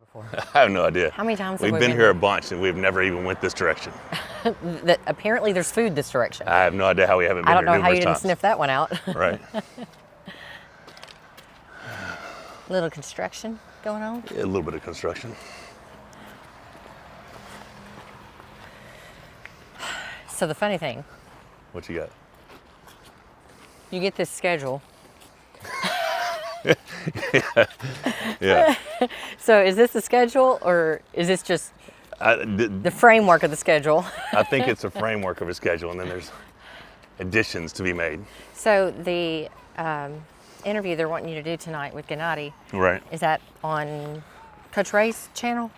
Before. I have no idea. How many times we've have we been here a bunch and we've never even went this direction. Apparently there's food this direction. I have no idea how we haven't been here I don't know how you didn't times. sniff that one out. Right. Little construction going on. Yeah, a little bit of construction. So the funny thing, What you got? you get this schedule. Yeah. So is this the schedule or is this just the framework of the schedule? I think it's a framework of a schedule, and then there's additions to be made. So the interview they're wanting you to do tonight with Gennady, Right. is that on Coach Ray's channel?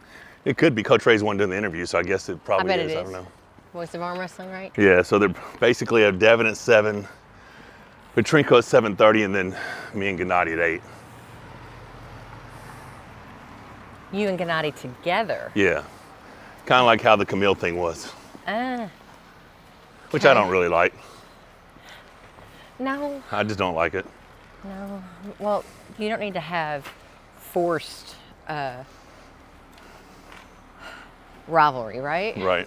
It could be. Coach Ray's one doing the interview, so I guess it probably I bet is. it I is. don't know. Voice of Arm Wrestling, right? Yeah, so they're basically have Devin at 7, Petrinko at 7:30, and then me and Gennady at 8. You and Gennady together? Yeah. Kind of like how the Camille thing was. Which I okay. don't really like. No. I just don't like it. No. Well, you don't need to have forced rivalry, right? Right.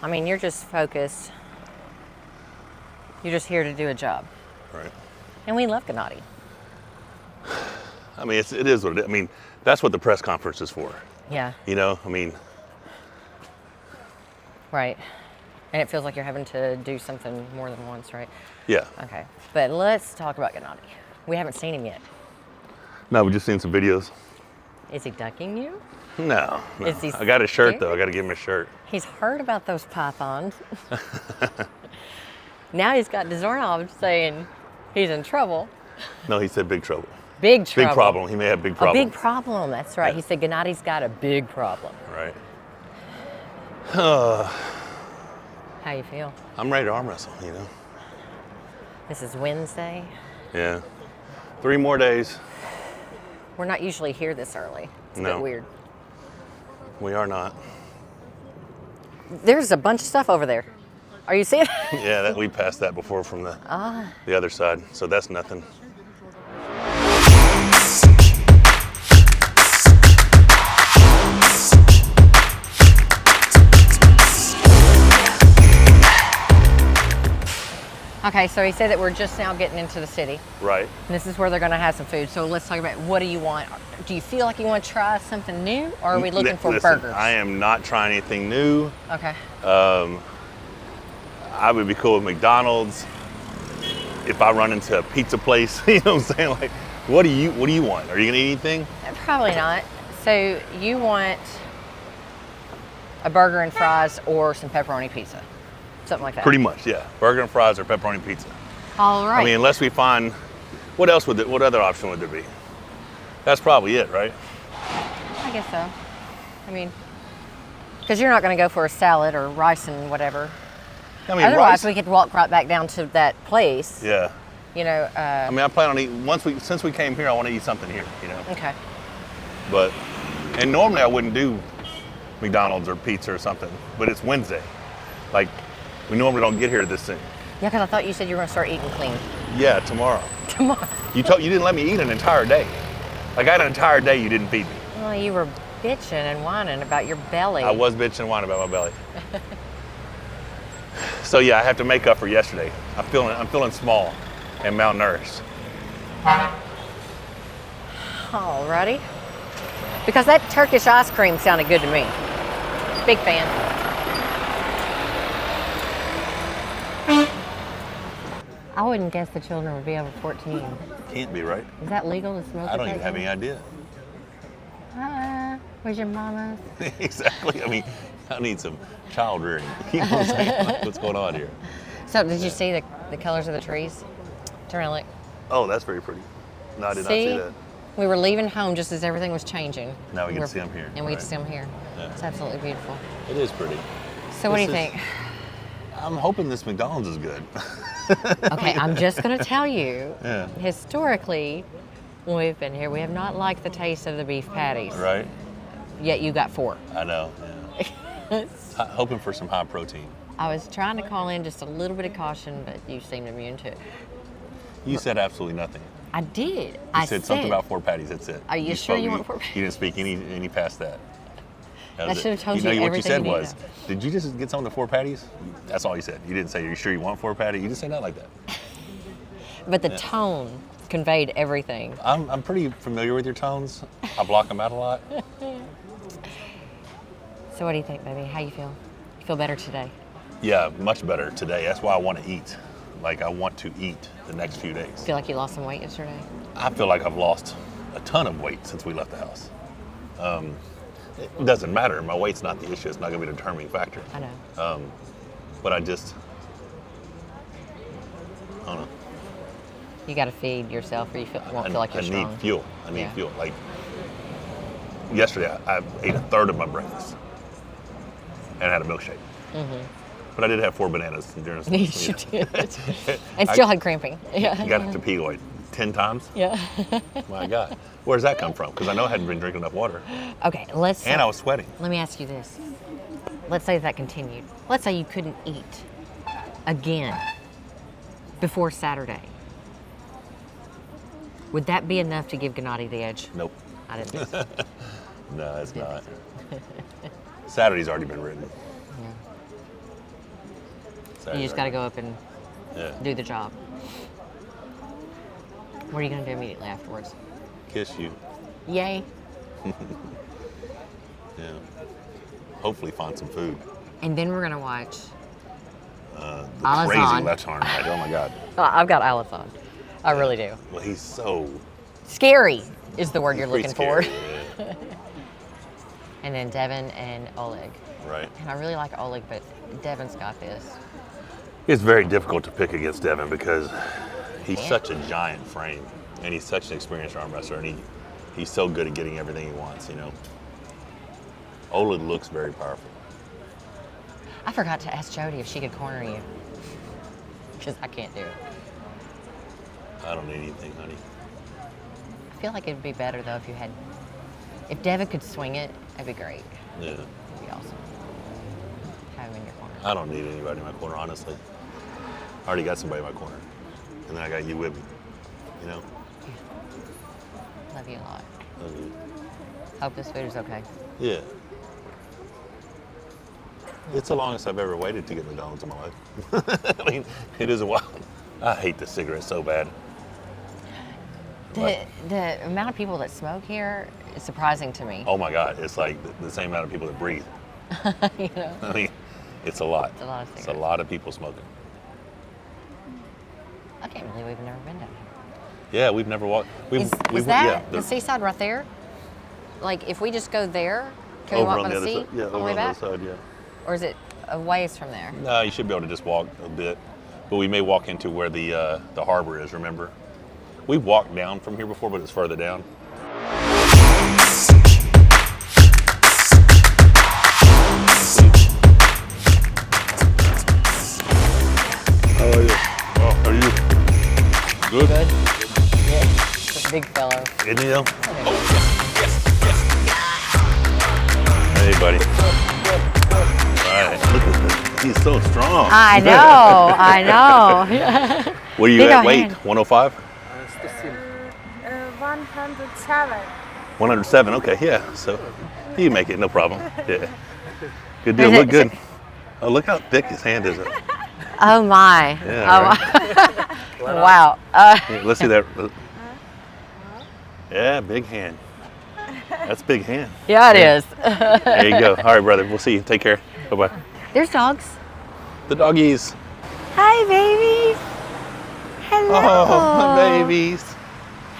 I mean, you're just focused. You're just here to do a job. Right. And we love Gennady. I mean, it is what it is. I mean, that's what the press conference is for. Yeah. You know, I mean. Right. And it feels like you're having to do something more than once, right? Yeah. Okay. But let's talk about Gennady. We haven't seen him yet. No, we just seen some videos. Is he ducking you? No. Is he I got a shirt, scared? though. I got to give him a shirt. He's heard about those pythons. Now he's got Dazornov saying he's in trouble. No, he said big trouble. Big trouble. Big problem. He may have big A problem. big problem, that's right. Yeah. He said Gennady's got a big problem. Right. How you feel? I'm ready to arm wrestle, you know. This is Wednesday. Yeah. 3 more days. We're not usually here this early. It's a No. bit weird. We are not. There's a bunch of stuff over there. Are you seeing it? Yeah, that we passed that before from the other side, so that's nothing. Okay, so he said that we're just now getting into the city. Right. And this is where they're going to have some food. So let's talk about, what do you want? Do you feel like you want to try something new, or are we looking for Listen, burgers? I am not trying anything new. Okay. I would be cool with McDonald's. If I run into a pizza place, you know what I'm saying? Like, what do you want? Are you gonna eat anything? Probably not. So you want a burger and fries or some pepperoni pizza, something like that. Pretty much, yeah. Burger and fries or pepperoni pizza. All right. I mean, unless we find, what other option would there be? That's probably it, right? I guess so. I mean, because you're not going to go for a salad or rice and whatever. I mean, Otherwise, rice, we could walk right back down to that place. yeah. You know. I mean, I plan on eating, since we came here, I want to eat something here, you know? Okay. But, and normally I wouldn't do McDonald's or pizza or something, but it's Wednesday. Like, we normally don't get here this soon. Yeah, because I thought you said you were going to start eating clean. Yeah, tomorrow. Tomorrow. You didn't let me eat an entire day. Like, I had an entire day you didn't feed me. Well, you were bitching and whining about your belly. I was bitching and whining about my belly. So yeah, I have to make up for yesterday. I'm feeling small and malnourished. Alrighty. Because that Turkish ice cream sounded good to me. Big fan. I wouldn't guess the children would be over 14. Can't be, right? Is that legal to smoke? I don't even have any idea. Where's your mama? Exactly. I mean, I need some child rearing. You know what I'm saying? Like, what's going on here? So, did you see the colors of the trees? Turn around, look. Oh, that's very pretty. No, I did not see that. We were leaving home just as everything was changing. Now we get to see them here. And we get to see them here. Yeah. It's absolutely beautiful. It is pretty. So, what do you think? I'm hoping this McDonald's is good. Okay, I'm just going to tell you, Yeah. historically, when we've been here, we have not liked the taste of the beef patties. Right? Yet you got 4. I know. Yeah. Hoping for some high protein. I was trying to call in just a little bit of caution, but you seemed immune to it. You said absolutely nothing. I did. You said something about 4 patties. That's it. Are you sure you want 4 patties? You didn't speak any past that. I should have told you What you everything said you was, needed. did you just get some of the 4 patties? That's all you said. You didn't say, are you sure you want 4 patties? You didn't say nothing like that. But the tone conveyed everything. I'm pretty familiar with your tones. I block them out a lot. So what do you think, baby? How you feel? You feel better today? Yeah, much better today. That's why I want to eat. Like, I want to eat the next few days. Feel like you lost some weight yesterday? I feel like I've lost a ton of weight since we left the house. It doesn't matter. My weight's not the issue. It's not going to be a determining factor. I know. But I don't know. You got to feed yourself, or you won't feel like you're strong. I need fuel. I need fuel. Like yesterday, I ate a third of my breakfast and had a milkshake. Mm-hmm. But I did have 4 bananas during the Yes, you did. And still had cramping. Yeah. You got to pee like 10 times? Yeah. My God. Where does that come from? Because I know I hadn't been drinking enough water. Okay, And I was sweating. Let me ask you this. Let's say that continued. Let's say you couldn't eat again before Saturday. Would that be enough to give Gennady the edge? Nope. I didn't think so. No, it's not. Saturday's already been written. Yeah. You just got to go up and do the job. What are you going to do immediately afterwards? Kiss you. Yay. Yeah. Hopefully find some food. And then we're going to watch The Alazan. crazy left arm match. Oh my God. I've got Alazan. I really do. Well, he's so Scary is the word you're pretty looking for. scary, yeah. And then Devin and Oleg. Right. And I really like Oleg, but Devin's got this. It's very difficult to pick against Devin because he's such a giant frame and he's such an experienced arm wrestler, and he's so good at getting everything he wants, you know. Oleg looks very powerful. I forgot to ask Jody if she could corner you. Because I can't do it. I don't need anything, honey. I feel like it'd be better though if Devin could swing it, that'd be great. Yeah. It'd be awesome. Have him in your corner. I don't need anybody in my corner, honestly. I already got somebody in my corner. And then I got you with me, you know? Love you a lot. Love you. Hope this food is okay. Yeah. It's the longest I've ever waited to get McDonald's in my life. I mean, it is a while. I hate the cigarettes so bad. The amount of people that smoke here is surprising to me. Oh my God, it's like the same amount of people that breathe. You know? I mean, it's a lot. It's a lot of cigarettes. It's a lot of people smoking. I can't believe we've never been down here. Yeah, we've never walked. Is that the seaside right there? Like, if we just go there, can we over walk on by the the other sea side. Yeah, on the over way on the back? other side, yeah. Or is it a ways from there? No, you should be able to just walk a bit. But we may walk into where the harbor is, remember? We've walked down from here before, but it's further down. How are you? Oh, how are you? Good? Good? Yeah. It's a big fellow. Isn't he though? Oh, yes. Hey, buddy. All right, look at this. He's so strong. I know. What are you Big at old weight? hand. 105? 107. 107, okay, yeah. So you make it, no problem. Yeah. Good deal, Is it- look good. Oh, look how thick his hand is. Oh my. Yeah, Oh, wow. Here, let's see that. Yeah, big hand. That's big hand. Yeah, it is. There you go. All right, brother, we'll see you. Take care. Bye-bye. There's dogs. The doggies. Hi, babies. Hello. Oh, my babies.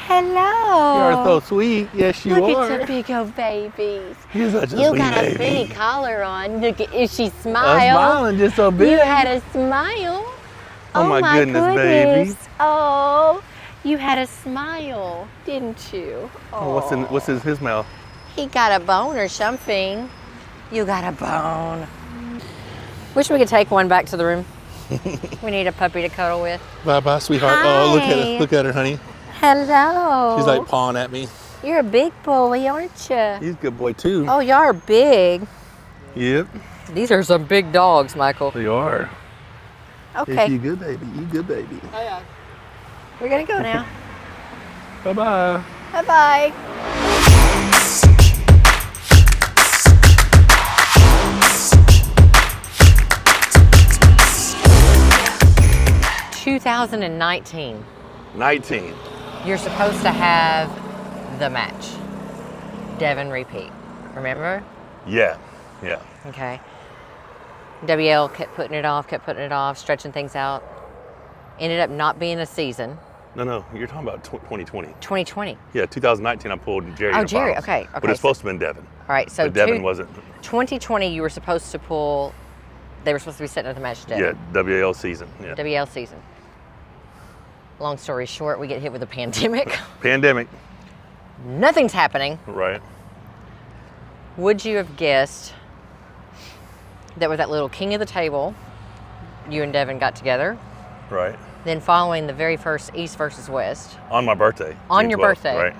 Hello. You are so sweet. Yes, you Look are. at the big old babies. You're such a You sweet got a baby. pretty collar on. Look at, if she I'm smiled. smiling just so big. You had a smile. Oh, my goodness, baby. Oh, you had a smile, didn't you? Oh, what's in his mouth? He got a bone or something. You got a bone. Wish we could take one back to the room. We need a puppy to cuddle with. Bye-bye, sweetheart. Hi. Oh, look at her. Look at her, honey. Hello. She's like pawing at me. You're a big boy, aren't you? He's a good boy, too. Oh, y'all are big. Yep. These are some big dogs, Michael. They are. Okay. Yes, you good, baby. You good, baby. We're gonna go now. Bye-bye. Bye-bye. 2019. 19. You're supposed to have the match. Devin repeat. Remember? Yeah. Okay. WL kept putting it off, stretching things out. Ended up not being a season. No, you're talking about 2020. 2020. Yeah, 2019 I pulled Jerry. Oh, in the Jerry. finals. Okay. But it's supposed to have been Devin. All right. So but Devin wasn't. 2020, you were supposed to pull. They were supposed to be setting up the match. Devin. Yeah, WL season. Yeah. WL season. Long story short, we get hit with a pandemic. Pandemic. Nothing's happening. Right. Would you have guessed that with that little king of the table, you and Devin got together? Right. Then following the very first East versus West. On my birthday. On June your 12th, birthday. Right.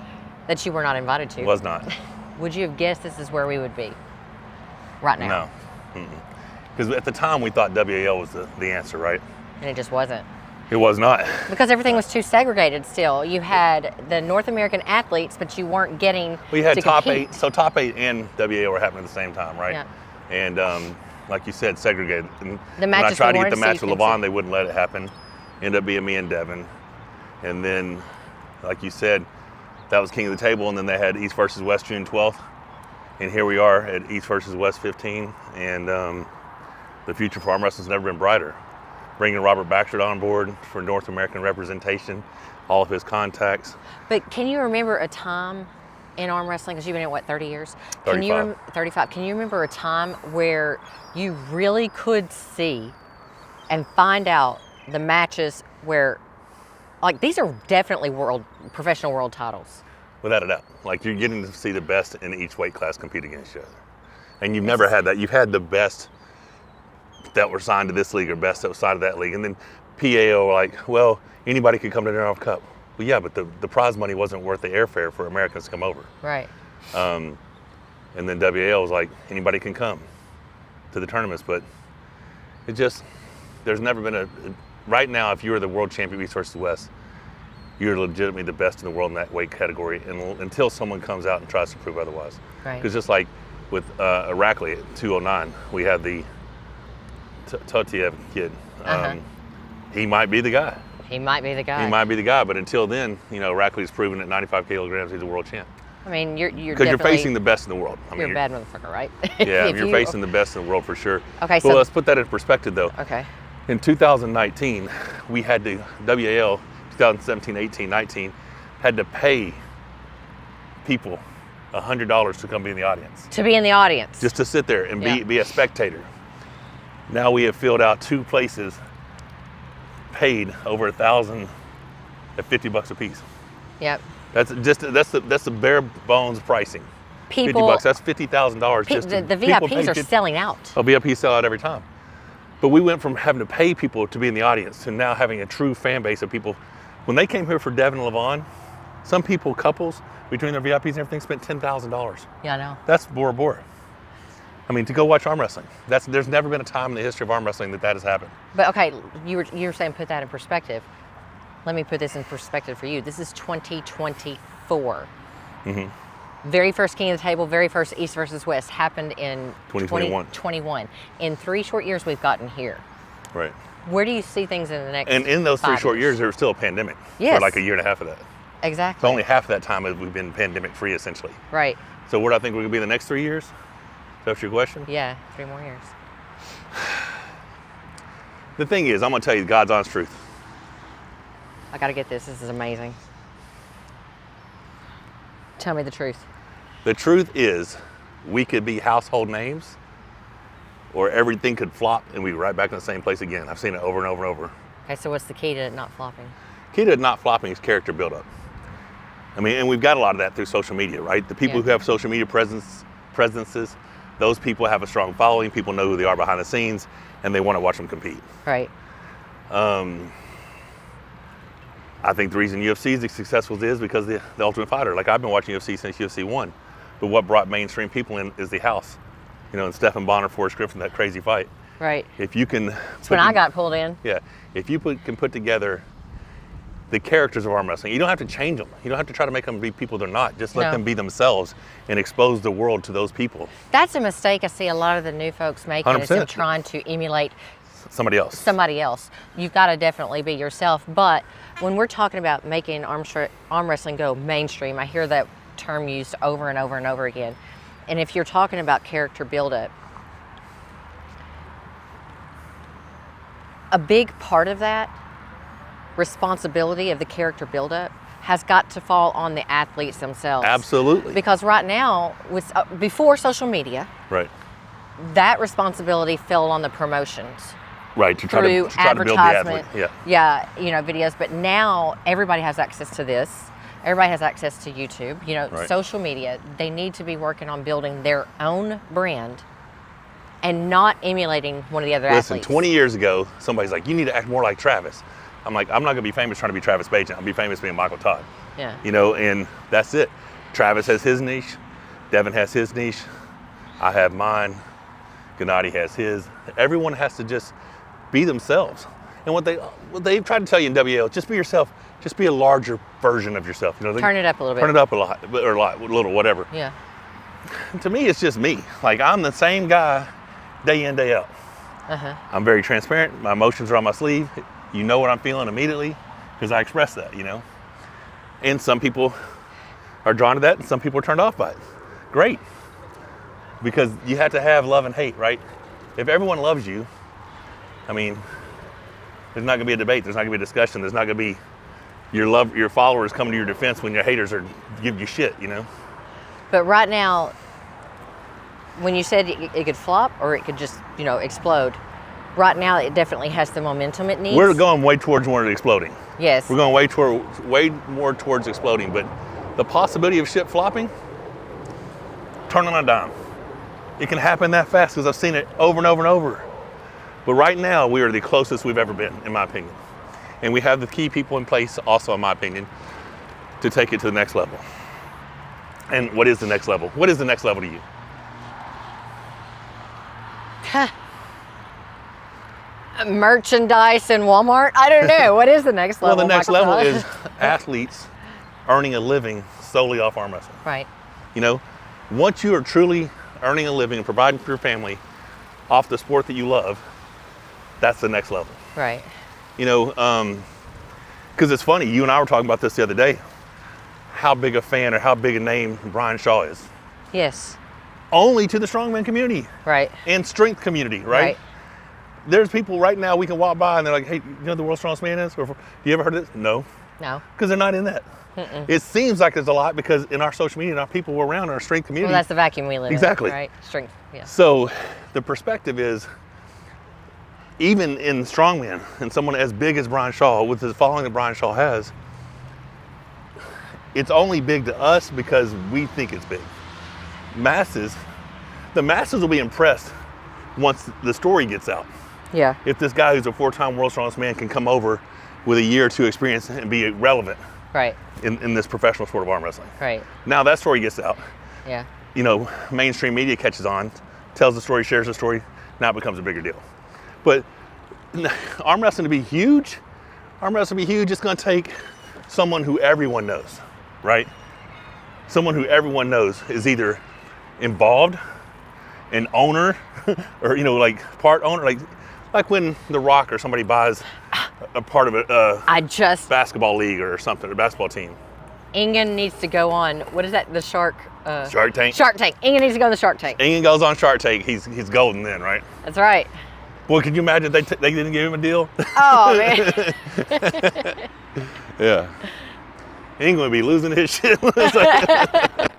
That you were not invited to. Was not. Would you have guessed this is where we would be right now? No. Because at the time we thought WAL was the answer, right? And it just wasn't. It was not. Because everything was too segregated still. You had the North American athletes, but you weren't getting We had to top compete. 8. So top 8 and WAL were happening at the same time, right? Yeah. And like you said, segregated. And The when matches I tried we to get the wanted match to with see, you can LeVon, they wouldn't let it happen. Ended up being me and Devin. And then, like you said, that was king of the table. And then they had East versus West June 12th. And here we are at East versus West 15. And the future for arm wrestling's never been brighter. Bringing Robert Baxter on board for North American representation, all of his contacts. But can you remember a time in arm wrestling, because you've been in what, 30 years? 35. 35. Can you remember a time where you really could see and find out the matches where, like, these are definitely professional world titles? Without a doubt. Like, you're getting to see the best in each weight class compete against each other. And you've never had that. You've had the best that were signed to this league or best that was signed to that league. And then PAO were like, well, anybody could come to the Narrow Cup. Well, yeah, but the prize money wasn't worth the airfare for Americans to come over. Right. And then WAL was like, anybody can come to the tournaments. But it just, there's never been right now, if you were the world champion East versus West, you're legitimately the best in the world in that weight category until someone comes out and tries to prove otherwise. Right. Because just like with Iraqli at 209, we had the Totiev kid. He might be the guy. He might be the guy. He might be the guy, but until then, Iraqli's proven at 95 kilograms he's a world champ. I mean, you're Because you're facing the best in the world. You're a bad motherfucker, right? Yeah, you're facing the best in the world for sure. Okay, well, so let's put that in perspective, though. Okay. In 2019, we had to, WAL, 2017, 18, 19, had to pay people $100 to come be in the audience. To be in the audience. Just to sit there and Yeah. be a spectator. Now we have filled out 2 places, paid over $1,000 at $50 a piece. Yep. That's the bare bones pricing. People, $50. That's $50,000 just the to, people pay VIPs are selling out. Oh, VIPs sell out every time. But we went from having to pay people to be in the audience to now having a true fan base of people. When they came here for Devin and LeVon, some people, couples, between their VIPs and everything, spent $10,000. Yeah, I know. That's Bora Bora. I mean, to go watch arm wrestling. There's never been a time in the history of arm wrestling that has happened. But okay, you were saying put that in perspective. Let me put this in perspective for you. This is 2024. Mm-hmm. Very first King of the Table, very first East versus West happened in 2021. In 3 short years, we've gotten here. Right. Where do you see things in the next? And in those 3 5 short years, there was still a pandemic. Yes. For like a year and a half of that. Exactly. So only half of that time we've been pandemic free, essentially. Right. So where do I think we're gonna be in the next 3 years? That's your question? Yeah, 3 more years. The thing is, I'm gonna tell you God's honest truth. I gotta get this. This is amazing. Tell me the truth. The truth is, we could be household names, or everything could flop and we'd be right back in the same place again. I've seen it over and over and over. Okay, so what's the key to it not flopping? Key to it not flopping is character buildup. I mean, and we've got a lot of that through social media, right? The people who have social media presences, those people have a strong following. People know who they are behind the scenes, and they want to watch them compete. Right. I think the reason UFC is as successful is because the Ultimate Fighter. Like, I've been watching UFC since UFC 1, but what brought mainstream people in is the house. And Stephan Bonner, Forrest Griffin, that crazy fight. Right. If you can... That's when I got pulled in. Yeah. If you can put together the characters of arm wrestling. You don't have to change them. You don't have to try to make them be people they're not. Just let No. them be themselves and expose the world to those people. That's a mistake I see a lot of the new folks making, is them 100%. trying to emulate Somebody else. somebody else. You've got to definitely be yourself. But when we're talking about making arm wrestling go mainstream, I hear that term used over and over and over again. And if you're talking about character buildup, a big part of that responsibility of the character buildup has got to fall on the athletes themselves. Absolutely. Because right now, with before social media, Right. that responsibility fell on the promotions. Right. To try Through to build the athlete. advertisement, Yeah. videos. But now everybody has access to this. Everybody has access to YouTube. Right. Social media. They need to be working on building their own brand and not emulating one of the other Listen, athletes. 20 years ago, somebody's like, you need to act more like Travis. I'm like, I'm not gonna be famous trying to be Travis Bajan. I'll be famous being Michael Todd. Yeah. And that's it. Travis has his niche. Devin has his niche. I have mine. Gennady has his. Everyone has to just be themselves. And what they've tried to tell you in WL, just be yourself. Just be a larger version of yourself. Turn it up a little bit. Turn it up a lot, or a little, whatever. Yeah. To me, it's just me. Like, I'm the same guy day in, day out. Uh-huh. I'm very transparent. My emotions are on my sleeve. You know what I'm feeling immediately because I express that, And some people are drawn to that and some people are turned off by it. Great. Because you have to have love and hate, right? If everyone loves you, there's not gonna be a debate. There's not gonna be a discussion. There's not gonna be your followers coming to your defense when your haters are give you shit, But right now, when you said it could flop or it could just, explode, right now it definitely has the momentum it needs. We're going way towards more exploding. Yes. We're going way more towards exploding, but the possibility of shit flopping, turn on a dime. It can happen that fast because I've seen it over and over and over. But right now, we are the closest we've ever been, in my opinion. And we have the key people in place, also in my opinion, to take it to the next level. And what is the next level? What is the next level to you? Merchandise in Walmart? I don't know. What is the next level? Well, the next Michael level Todd? is athletes earning a living solely off arm wrestling. Right. Once you are truly earning a living and providing for your family off the sport that you love, that's the next level. Right. Because it's funny, you and I were talking about this the other day, how big a fan or how big a name Brian Shaw is. Yes. Only to the strongman community. Right. And strength community, right? There's people right now we can walk by and they're like, hey, you know who the world's strongest man is? Or, you ever heard of this? No. No. Because they're not in that. Mm-mm. It seems like there's a lot because in our social media and our people we're around in our strength community. Well, that's the vacuum we live Exactly. in. Right. Strength. Yeah. So the perspective is, even in strongman, and someone as big as Brian Shaw, with the following that Brian Shaw has, it's only big to us because we think it's big. The masses will be impressed once the story gets out. Yeah. If this guy who's a 4-time world's strongest man can come over with a year or two experience and be relevant Right. in this professional sport of arm wrestling. Right. Now that story gets out. Yeah. Mainstream media catches on, tells the story, shares the story, now it becomes a bigger deal. But arm wrestling to be huge, it's gonna take someone who everyone knows, right? Someone who everyone knows is either involved, an owner, or part owner, like when The Rock or somebody buys a part of a basketball league or something, a basketball team. Ingen needs to go on, what is that, the Shark Tank. Shark Tank. Ingen needs to go on the Shark Tank. Ingen goes on Shark Tank, he's golden then, right? That's right. Well, could you imagine they didn't give him a deal? Oh, man. Yeah. Ingen would be losing his shit. It's like,